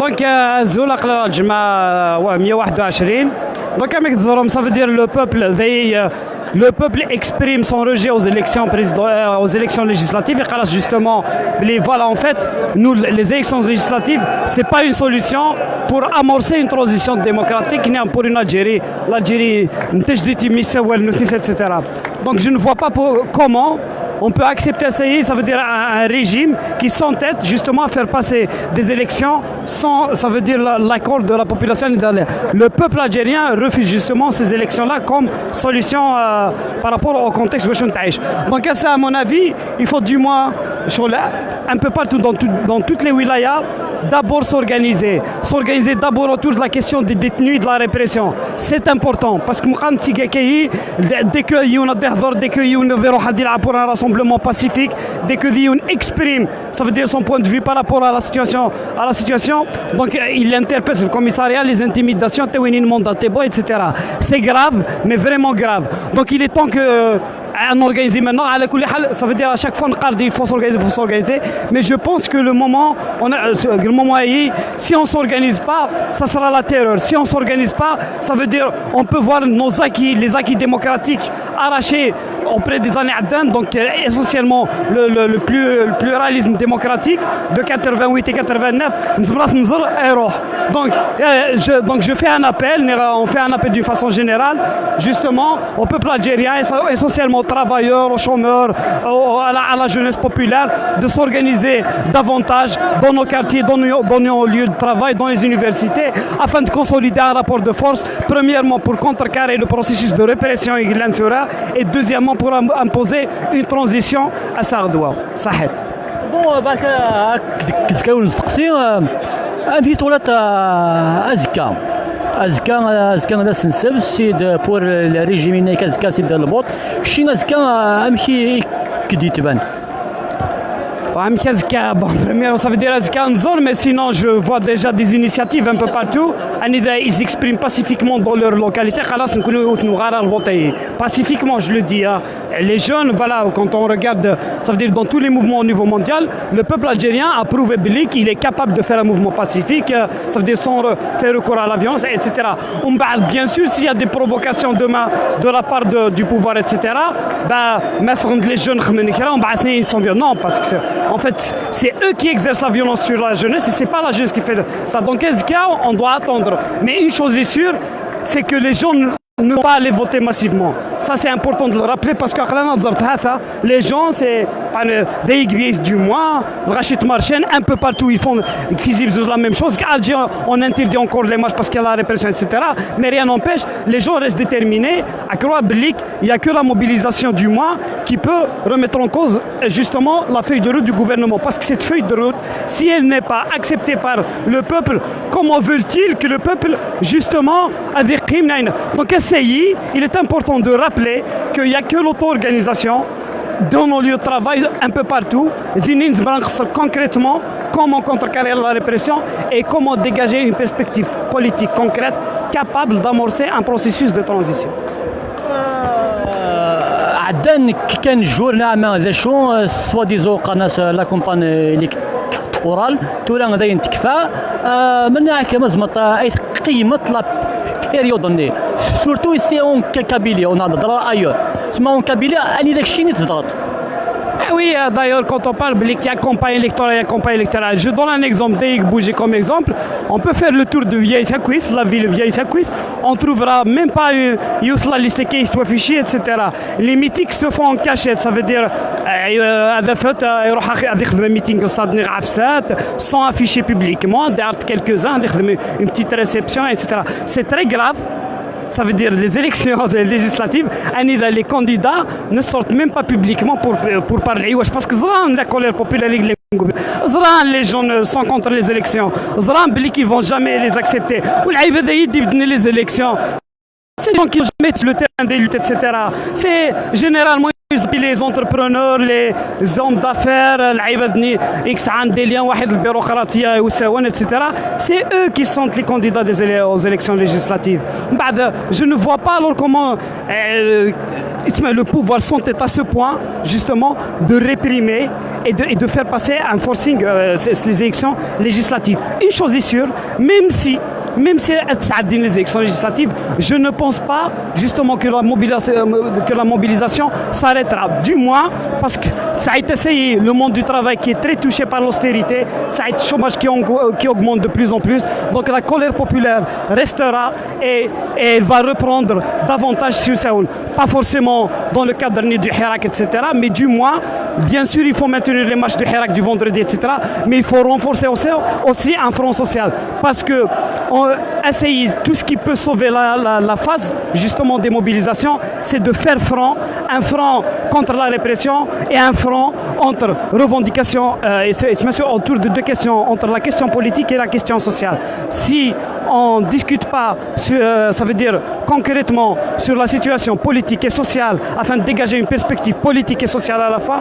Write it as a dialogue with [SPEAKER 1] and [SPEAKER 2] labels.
[SPEAKER 1] دونك الزول قرا الجمعة 121. Donc avec Zorom, ça veut dire le peuple exprime son rejet aux élections législatives et Khalas justement, voilà en fait, nous les élections législatives, c'est pas une solution pour amorcer une transition démocratique pour une Algérie, l'Algérie, etc. Donc je ne vois pas comment on peut accepter ça veut dire un régime qui s'entête justement à faire passer des élections sans, ça veut dire l'accord de la population. Le peuple algérien refuse justement ces élections-là comme solution par rapport au contexte. Donc ça, à mon avis, il faut du moins, un peu partout dans toutes les wilayas, d'abord s'organiser d'abord autour de la question des détenus et de la répression. C'est important parce que dès qu'il y a pour un rassemblement pacifique, dès que Lyon exprime, ça veut dire son point de vue par rapport à la situation, donc il interpelle le commissariat, les intimidations, etc. C'est grave, mais vraiment grave. Donc il est temps que on organise maintenant, ça veut dire à chaque fois il faut s'organiser, mais je pense que le moment si on ne s'organise pas, ça sera la terreur. Si on ne s'organise pas, ça veut dire on peut voir les acquis démocratiques arrachés auprès des années Aden, donc essentiellement le pluralisme démocratique de 88 et 89. Donc je fais un appel, on fait un appel d'une façon générale, justement au peuple algérien, essentiellement aux travailleurs, aux chômeurs, à la jeunesse populaire, de s'organiser davantage dans nos quartiers, dans nos lieux de travail, dans les universités, afin de consolider un rapport de force, premièrement pour contrecarrer le processus de répression et deuxièmement pour imposer une transition à Sardoua. Sahet.
[SPEAKER 2] Bon, كيف كانوا نستقسي أمشي طولات أزكا هذا سنسب السيد بور الريجيم كازكا سيد البوط شي أزكا أمشي كدي تبان.
[SPEAKER 1] Ça veut dire mais sinon je vois déjà des initiatives un peu partout. Ils expriment pacifiquement dans leur localité. Pacifiquement, je le dis. Les jeunes, voilà, quand on regarde, ça veut dire dans tous les mouvements au niveau mondial, le peuple algérien a prouvé qu'il est capable de faire un mouvement pacifique, ça veut dire sans faire recours à la violence, etc. On parle bien sûr s'il y a des provocations demain de la part du pouvoir, etc. Les jeunes, ils sont violents. Non, parce que en fait, c'est eux qui exercent la violence sur la jeunesse et c'est pas la jeunesse qui fait ça. Donc, qu'est-ce qu'il y a? On doit attendre. Mais une chose est sûre, c'est que les gens ne vont pas aller voter massivement. Ça, c'est important de le rappeler parce que les gens, c'est du moins, Rachid Marchen, un peu partout, ils font la même chose. Alger, on interdit encore les marches parce qu'il y a la répression, etc. Mais rien n'empêche, les gens restent déterminés. À Croix-Bellic, il n'y a que la mobilisation du mois qui peut remettre en cause justement la feuille de route du gouvernement. Parce que cette feuille de route, si elle n'est pas acceptée par le peuple, comment veulent-ils que le peuple, justement, a des crimes? Donc, il est important de rappeler qu'il n'y a que l'auto-organisation dans nos lieux de travail un peu partout, concrètement comment contrecarrer la répression et comment dégager une perspective politique concrète capable d'amorcer un processus de transition.
[SPEAKER 2] عدن كان جورنا ما ذا شو سوا ديزو قناص لا كومباني الكترال تورا غادي ينتكفى من هكا مزمط اي قيمه لا بيريود ني سورتو سي اون كابيليا اون هضره ايور تسمى اون كابيليا اني داك الشيء اللي تضغط.
[SPEAKER 1] Oui, d'ailleurs, quand on parle qu'il y a campagne électorale, je donne un exemple, bouger comme exemple. On peut faire le tour de Vieille Sakuif, la ville de Vieille Sakuif. On trouvera même pas une youth la liste qui est affichée, etc. Les meetings se font en cachette, ça veut dire sans afficher publiquement, quelques-uns, une petite réception, etc. C'est très grave. Ça veut dire les élections législatives, les candidats ne sortent même pas publiquement pour parler. Parce que la colère populaire, les gens sont contre les élections. Ils ne vont jamais les accepter. Les élections. C'est des gens qui n'ont jamais sur le terrain des luttes, etc. C'est généralement les entrepreneurs, les hommes d'affaires, des liens, etc. C'est eux qui sont les candidats aux élections législatives. Je ne vois pas alors comment le pouvoir sont à ce point, justement, de réprimer et de faire passer un forcing les élections législatives. Une chose est sûre, même si les élections législatives, je ne pense pas justement que la mobilisation s'arrêtera. Du moins, parce que ça a été essayé, le monde du travail qui est très touché par l'austérité, ça a été le chômage qui augmente de plus en plus. Donc la colère populaire restera et elle va reprendre davantage sur Séoul. Pas forcément dans le cadre du Hirak, etc. Mais du moins, bien sûr, il faut maintenir les marches du Hirak du vendredi, etc. Mais il faut renforcer aussi un front social. Parce que essayer tout ce qui peut sauver la phase justement des mobilisations, c'est de faire front, un front contre la répression et un front entre revendications autour de deux questions, entre la question politique et la question sociale. Si on ne discute pas, ça veut dire concrètement sur la situation politique et sociale afin de dégager une perspective politique et sociale à la fois,